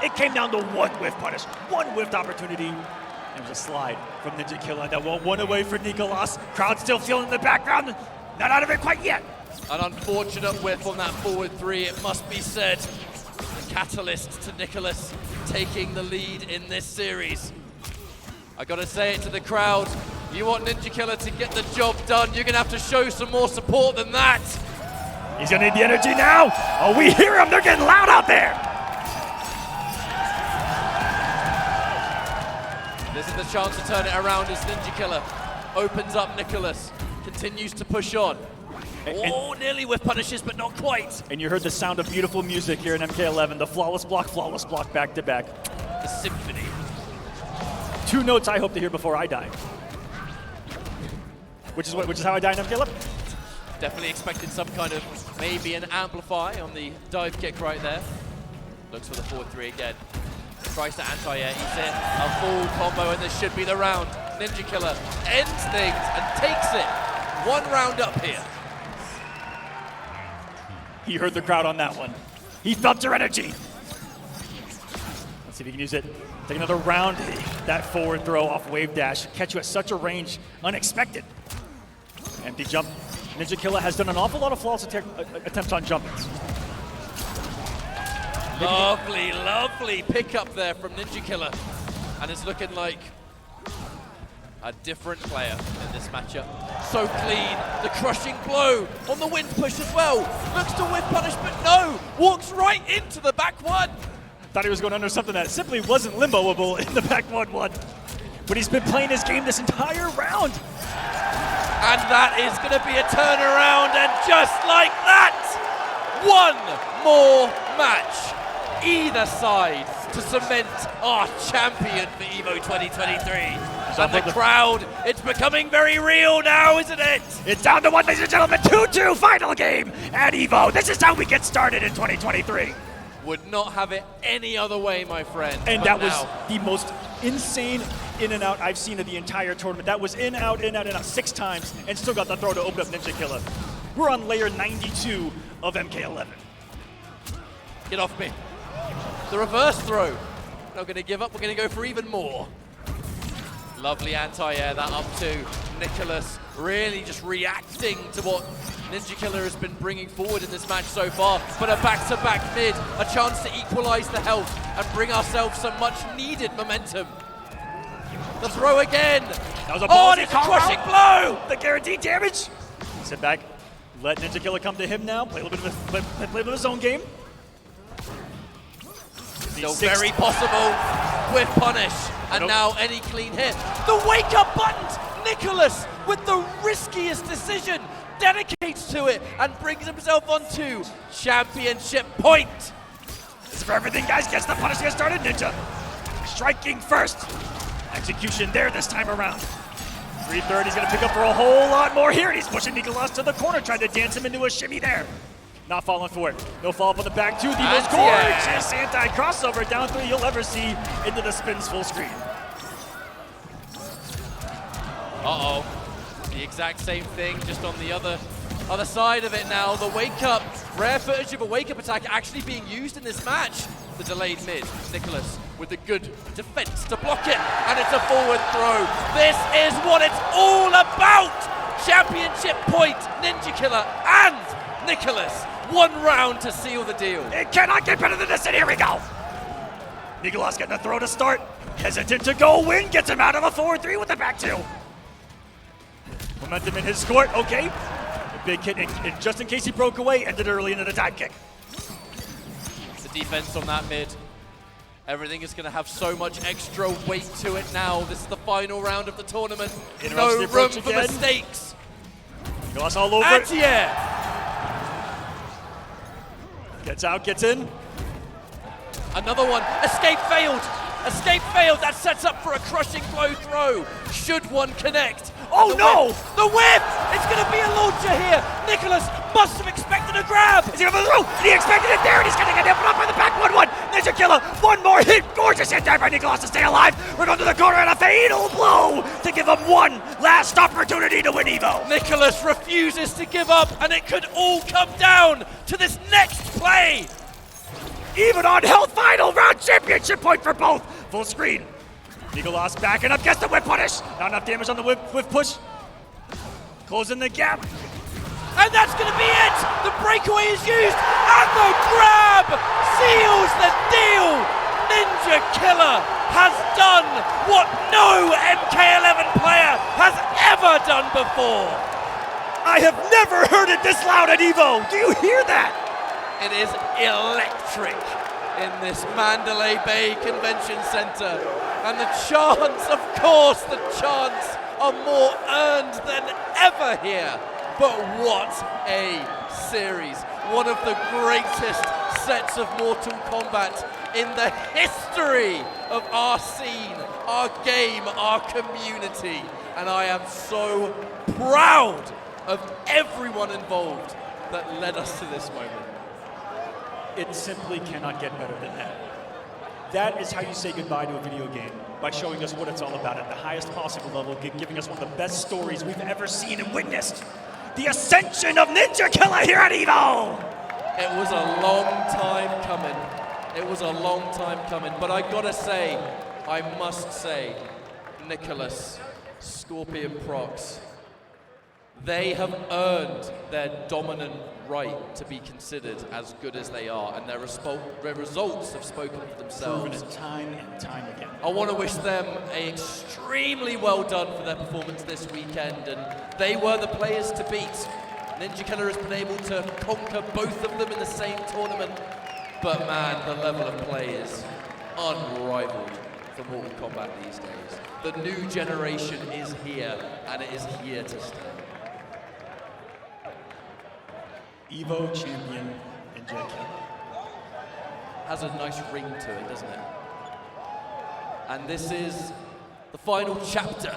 It came down to one whiff punish, one whiffed opportunity. It was a slide from Ninjakilla, that one away for Nicolas. Crowd still feeling in the background, not out of it quite yet. An unfortunate whiff on that forward 3, it must be said. The catalyst to Nicolas taking the lead in this series. I gotta say it to the crowd. You want Ninjakilla to get the job done, you're gonna have to show some more support than that. He's gonna need the energy now. Oh, we hear him, they're getting loud out there. This is the chance to turn it around as Ninjakilla opens up Nicolas, continues to push on. Nearly with punishes, but not quite. And you heard the sound of beautiful music here in MK11, the flawless block back to back. The symphony. 2 notes I hope to hear before I die. Which is how I die in MK11. Definitely expected some kind of, maybe an amplify on the dive kick right there. Looks for the forward 3 again. Tries to anti-air, he's in. A full combo, and this should be the round. Ninjakilla ends things and takes it. 1 round up here. He heard the crowd on that one. He felt your energy. Let's see if he can use it. Take another round. That forward throw off wave dash. Catch you at such a range. Unexpected. Empty jump. Ninjakilla has done an awful lot of flawless attempts on jump-ins. Lovely pick up there from Ninjakilla. And it's looking like A different player in this matchup. So clean, the crushing blow on the wind push as well. Looks to whiff punish, but no, walks right into the back one. Thought he was going under something that simply wasn't limboable in the back 1-1. But he's been playing his game this entire round. And that is going to be a turnaround, and just like that, one more match, either side, to cement our champion for EVO 2023. And the crowd, it's becoming very real now, isn't it? It's down to one, ladies and gentlemen, 2-2 final game at EVO. This is how we get started in 2023. Would not have it any other way, my friend. And that was the most insane in and out I've seen of the entire tournament. That was in, out, 6 times, and still got the throw to open up Ninjakilla. We're on layer 92 of MK11. Get off me. The reverse throw. Not going to give up, we're going to go for even more. Lovely anti-air, that up to Nicolas, really just reacting to what Ninjakilla has been bringing forward in this match so far. But a back-to-back mid, a chance to equalize the health and bring ourselves some much-needed momentum. The throw again. That was a oh, and it's a crushing blow! The guaranteed damage. Sit back, let Ninjakilla come to him now. Play a little bit of his own game. Still very possible with punish, and now any clean hit. The wake-up buttons! Nicolas, with the riskiest decision, dedicates to it and brings himself onto championship point. This is for everything, guys. Gets the punish to get started. Ninja striking first. Execution there this time around. 330, he's going to pick up for a whole lot more here, and he's pushing Nicolas to the corner, trying to dance him into a shimmy there. Not falling for it. No follow-up on the back two. The most gorgeous anti-crossover down 3 you'll ever see into the spins full screen. Uh-oh. The exact same thing, just on the other side of it now. The wake-up, rare footage of a wake-up attack actually being used in this match. The delayed mid, Nicolas with a good defense to block it, and it's a forward throw. This is what it's all about! Championship point, Ninjakilla and Nicolas. 1 round to seal the deal. It cannot get better than this, and here we go. Nicolas getting a throw to start. Hesitant to go win, gets him out of the 4-3 with the back 2. Momentum in his court, okay. A big hit, and just in case he broke away, ended early into the dive kick. The defense on that mid. Everything is going to have so much extra weight to it now. This is the final round of the tournament. No room for mistakes. Nicolas all over it. Anti-air. Gets out, gets in. Another one. Escape failed. Escape failed. That sets up for a crushing blow throw. Should one connect? Oh no! The whip! It's going to be a launcher here. Nicolas must have expected a grab. Is he going to throw? He expected it there, and he's going to get hit up by the back 1-1. Ninjakilla, 1 more hit. Gorgeous hit there by Nicolas to stay alive. We're going to the corner and a fatal blow to give him one last opportunity to win EVO. Nicolas refuses to give up, and it could all come down to this next play. Even on health, final round championship point for both. Full screen. Nicolas backing up, gets the whip punish. Not enough damage on the whip push. Closing the gap. And that's going to be it. The breakaway is used, and the grab seals the deal. Ninjakilla has done what no MK11 player has ever done before. I have never heard it this loud at EVO. Do you hear that? It is electric in this Mandalay Bay Convention Center. And the chants, of course, the chants are more earned than ever here. But what a series. One of the greatest sets of Mortal Kombat in the history of our scene, our game, our community. And I am so proud of everyone involved that led us to this moment. It simply cannot get better than that. That is how you say goodbye to a video game, by showing us what it's all about at the highest possible level, giving us one of the best stories we've ever seen and witnessed. The ascension of Ninjakilla here at EVO! It was a long time coming. It was a long time coming, but I gotta say, I must say, Nicolas, Scorpionprocs, They have earned their dominant right to be considered as good as they are, and their results have spoken for themselves. Proven it time and time again. I want to wish them extremely well done for their performance this weekend, and they were the players to beat. Ninjakilla has been able to conquer both of them in the same tournament, but man, the level of play is unrivaled for Mortal Kombat these days. The new generation is here, and it is here to stay. Evo champion Ninjakilla. Has a nice ring to it, doesn't it? And this is the final chapter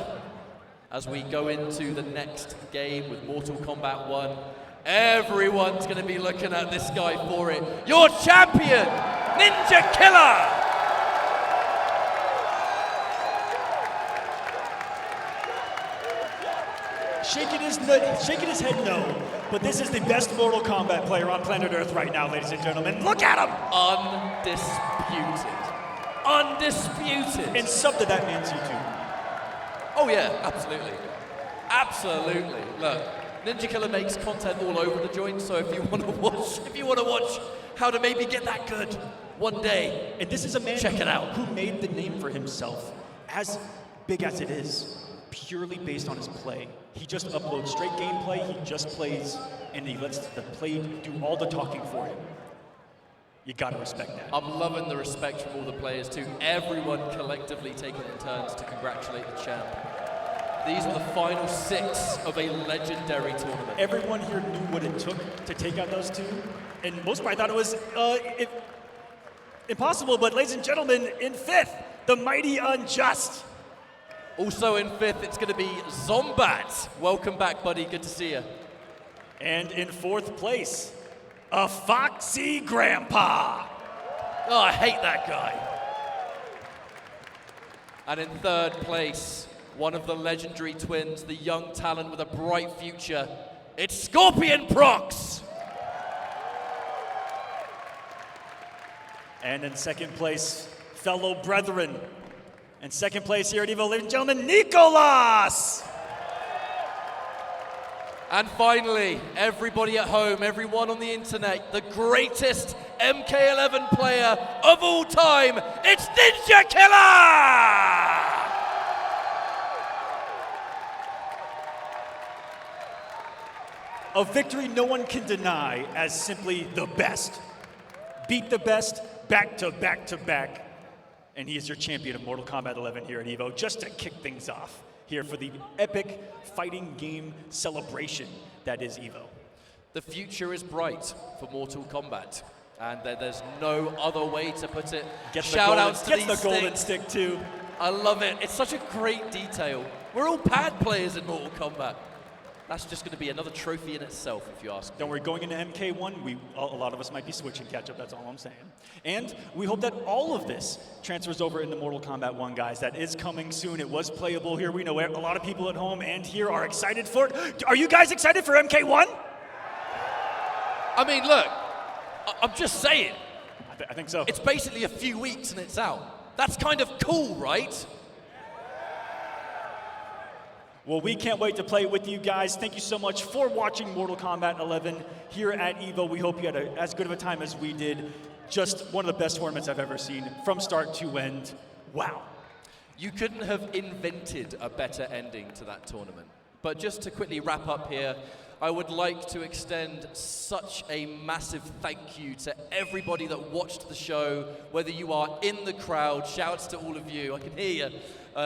as we go into the next game with Mortal Kombat 1. Everyone's going to be looking at this guy for it. Your champion, Ninjakilla! Shaking his head no, but this is the best Mortal Kombat player on planet Earth right now, ladies and gentlemen. Look at him! Undisputed. Undisputed. And sub to that man's YouTube. Oh yeah, absolutely. Absolutely. Look, Ninjakilla makes content all over the joint, so if you want to watch how to maybe get that good one day, and this is a man check it out, who made the name for himself as big as it is, purely based on his play. He just uploads straight gameplay, he just plays, and he lets the play do all the talking for him. You gotta respect that. I'm loving the respect from all the players too. Everyone collectively taking in turns to congratulate the champ. These are the final 6 of a legendary tournament. Everyone here knew what it took to take out those two, and most probably thought it was impossible, but ladies and gentlemen, in 5th, the mighty Unjust. Also in 5th, it's going to be Zombat. Welcome back, buddy. Good to see you. And in 4th place, a Foxy Grandpa. Oh, I hate that guy. And in 3rd place, one of the legendary twins, the young talent with a bright future, it's Scorpionprocs. And in 2nd place, fellow brethren. And 2nd place here at Evo, ladies and gentlemen, Nicolas! And finally, everybody at home, everyone on the internet, the greatest MK11 player of all time, it's Ninjakilla! A victory no one can deny as simply the best. Beat the best, back to back to back. And he is your champion of Mortal Kombat 11 here at Evo, just to kick things off here for the epic fighting game celebration that is Evo. The future is bright for Mortal Kombat, and there's no other way to put it. Shout outs to these the golden stick too. I love it. It's such a great detail. We're all pad players in Mortal Kombat. That's just going to be another trophy in itself, if you ask me. Don't worry, going into MK1, a lot of us might be switching catch-up, that's all I'm saying. And we hope that all of this transfers over into Mortal Kombat 1, guys. That is coming soon. It was playable here. We know a lot of people at home and here are excited for it. Are you guys excited for MK1? I mean, look, I'm just saying. I think so. It's basically a few weeks and it's out. That's kind of cool, right? Well, we can't wait to play with you guys. Thank you so much for watching Mortal Kombat 11 here at Evo. We hope you had as good of a time as we did. Just one of the best tournaments I've ever seen from start to end. Wow. You couldn't have invented a better ending to that tournament. But just to quickly wrap up here, I would like to extend such a massive thank you to everybody that watched the show, whether you are in the crowd, shouts to all of you, I can hear you.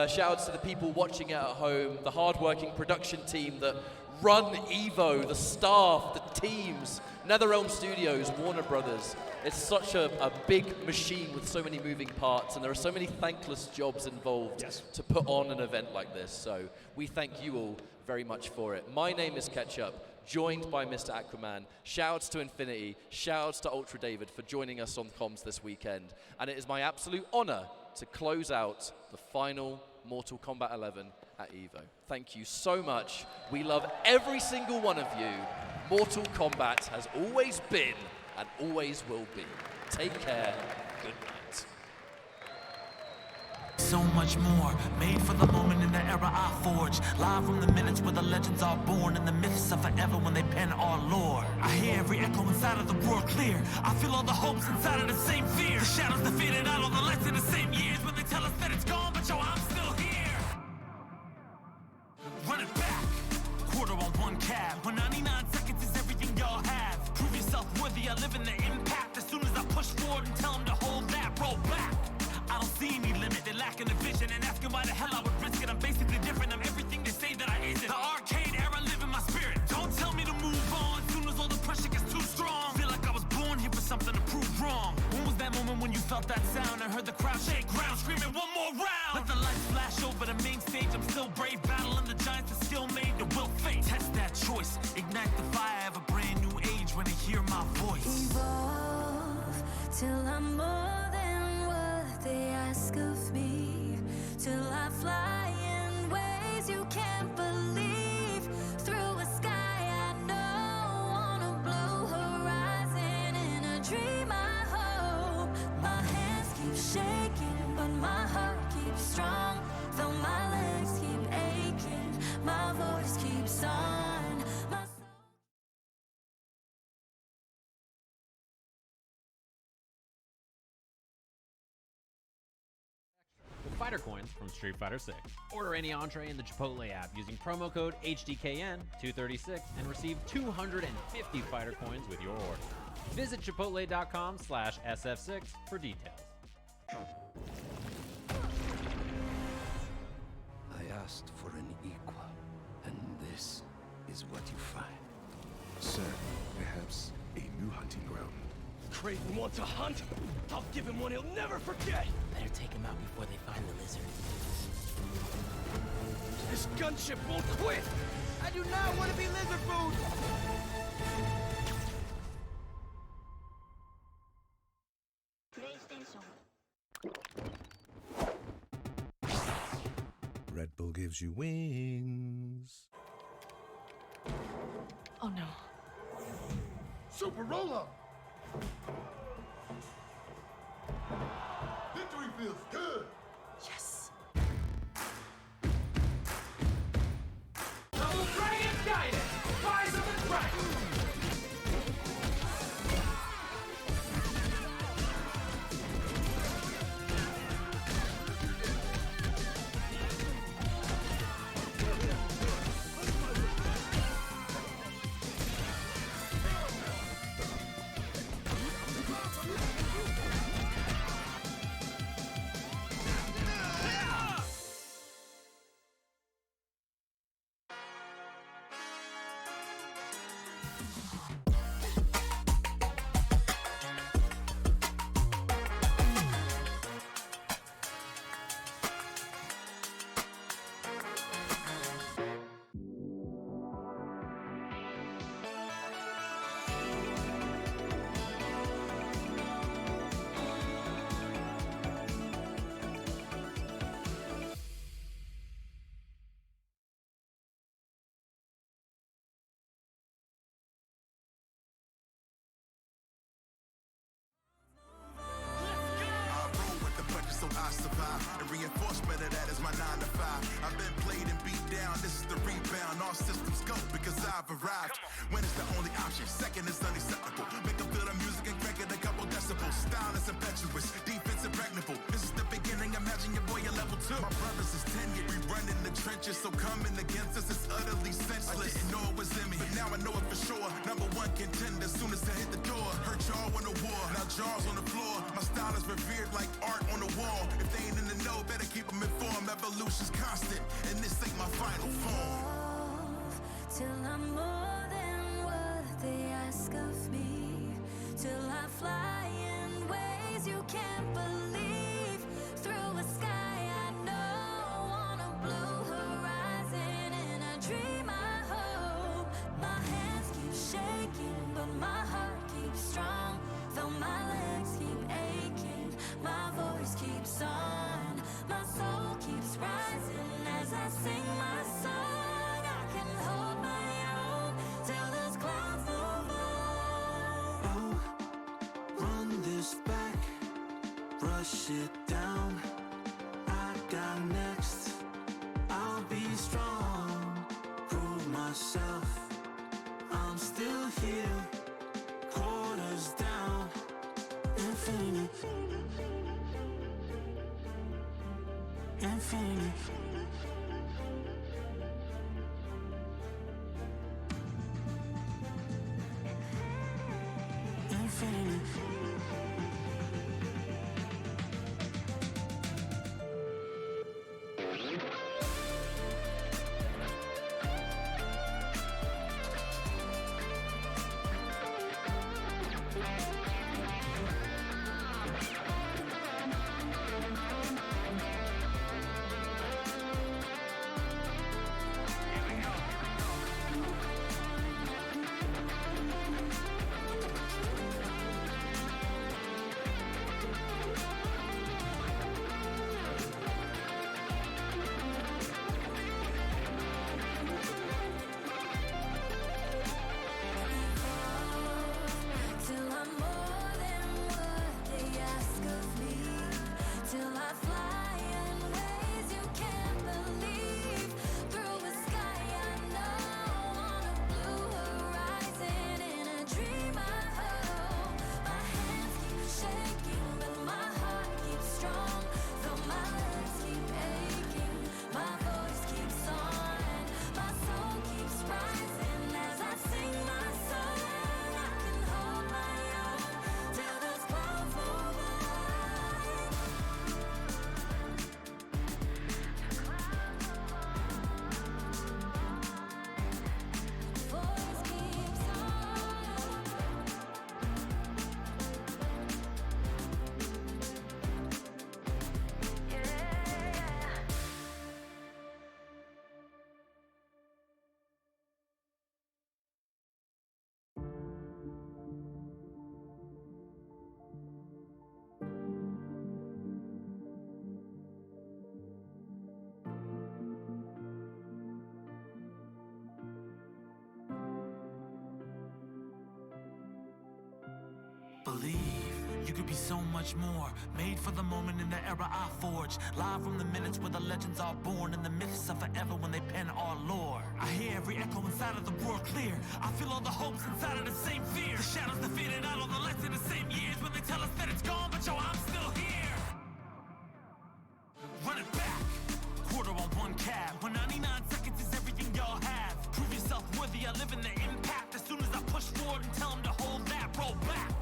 Shouts to the people watching it at home, the hardworking production team that run Evo, the staff, the teams, NetherRealm Studios, Warner Brothers. It's such a big machine with so many moving parts, and there are so many thankless jobs involved to put on an event like this. So we thank you all very much for it. My name is Ketchup, joined by Mr. Aquaman. Shouts to Infinity, shouts to Ultra David for joining us on comms this weekend. And it is my absolute honor to close out the final Mortal Kombat 11 at Evo. Thank you so much. We love every single one of you. Mortal Kombat has always been and always will be. Take care. Good night. so much more. Made for the moment in the era I forge. Live from the minutes where the legends are born, and the myths are forever when they pen our lore. I hear every echo inside of the roar clear. I feel all the hopes inside of the same fear. The shadows that faded out, all the lights in the same years. When they tell us that it's gone, but yo, I'm still here. Run it back. Quarter on one cab. When 99 seconds is everything y'all have. Prove yourself worthy, I live in the impact. As soon as I push forward and tell them to hold that, roll back. I don't see any limit, they're lacking the vision and asking why the hell I would risk it. I'm basically different, I'm everything they say that I isn't. The arcade era live in my spirit. Don't tell me to move on, soon as all the pressure gets too strong. Feel like I was born here for something to prove wrong. When was that moment when you felt that sound and heard the crowd shake ground, screaming one more round? Let the lights flash over the main stage, I'm still brave, battling the giants that still made the will fate. Test that choice, ignite the fire of a brand new age when they hear my voice. Evolve till I'm more than what they ask of me, till I fly in ways you can't believe, through a sky I know, on a blue horizon, in a dream I hope. My hands keep shaking, but my heart keeps strong, though my legs keep aching, my voice keeps on. My soul. With Fighter Coins from Street Fighter 6. Order any entree in the Chipotle app using promo code HDKN236 and receive 250 Fighter Coins with your order. Visit chipotle.com/SF6 for details. I asked for an equal, and this is what you find. Sir, perhaps a new hunting ground. Creighton wants a hunt? I'll give him one he'll never forget! Better take him out before they find the lizard. This gunship won't quit! I do not want to be lizard food! Red Bull gives you wings. Oh no. Super roll-up! Victory feels good! Yes. Double Dragon Guidance! Rise of the Dragon! So I survive, and reinforcement of that is my 9 to 5. I've been played and beat down, this is the rebound. All systems go because I've arrived. When is the only option, second is unacceptable. Make them feel the music and crank it a couple decibels. Style is impetuous, defense impregnable. This is the beginning, imagine your boy at level 2. My brothers is tenured, we run in the trenches, so coming against us is utterly senseless. I didn't know it was in me, but now I know it for sure. #1 contender, as soon as I hit the door. Heard y'all win a war, now jaws on the floor. My style is revered like art on the wall. If they ain't in the know, better keep them informed. Evolution's constant, and this ain't my final form. Till I'm more than what they ask of me, till I fly in ways you can't believe, through a sky I know, on a blue horizon, in a dream I hope. My hands keep shaking, but my heart keeps strong, though my legs keep aching, my voice keeps on, my soul keeps rising as I sing my song. I can hold my own till those clouds move on. Oh, run this back, brush it down. I here, quarters down, infinity, infinity. Infinity. Till I'm more than what they ask of me. Till I fly in ways you can't believe. Through a sky I know, on a blue horizon, in a dream I hold. My hands keep shaking, but my heart keeps strong. Though my legs keep aching, my voice keeps on. My soul keeps rising as I sing my song. I can hold my own till those clouds move by. Voice keeps on. Believe you could be so much more. Made for the moment in the era I forged. Live from the minutes where the legends are born, and the myths are forever when they pen our lore. I hear every echo inside of the world clear. I feel all the hopes inside of the same fear. The shadows that faded out, all the lights in the same years when they tell us that it's gone, but yo, I'm still here. Run it back. Quarter on one cab. When 99 seconds is everything y'all have. Prove yourself worthy, I live in the impact. As soon as I push forward and tell them to hold that, roll back.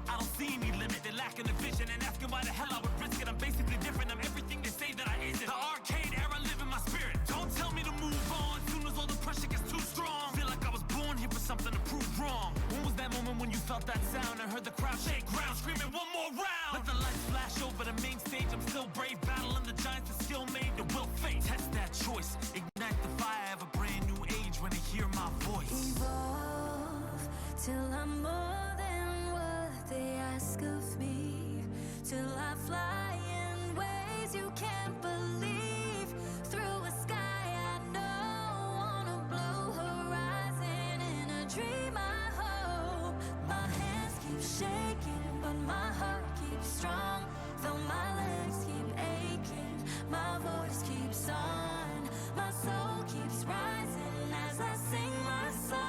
I don't see any limit, they're lacking the vision and asking why the hell I would risk it. I'm basically different, I'm everything they say that I isn't. The arcade era live in my spirit. Don't tell me to move on, soon as all the pressure gets too strong. Feel like I was born here for something to prove wrong. When was that moment when you felt that sound and heard the crowd shake ground, screaming one more round? Let the lights flash over the main stage, I'm still brave, battling the giants that still made the will fate. Test that choice, ignite the fire of a brand new age when they hear my voice. Evolve till I'm more than what they ask of me. Till I fly in ways you can't believe. Through a sky I know, on a blue horizon, in a dream I hope. My hands keep shaking, but my heart keeps strong. Though my legs keep aching, my voice keeps on. My soul keeps rising as I sing my song.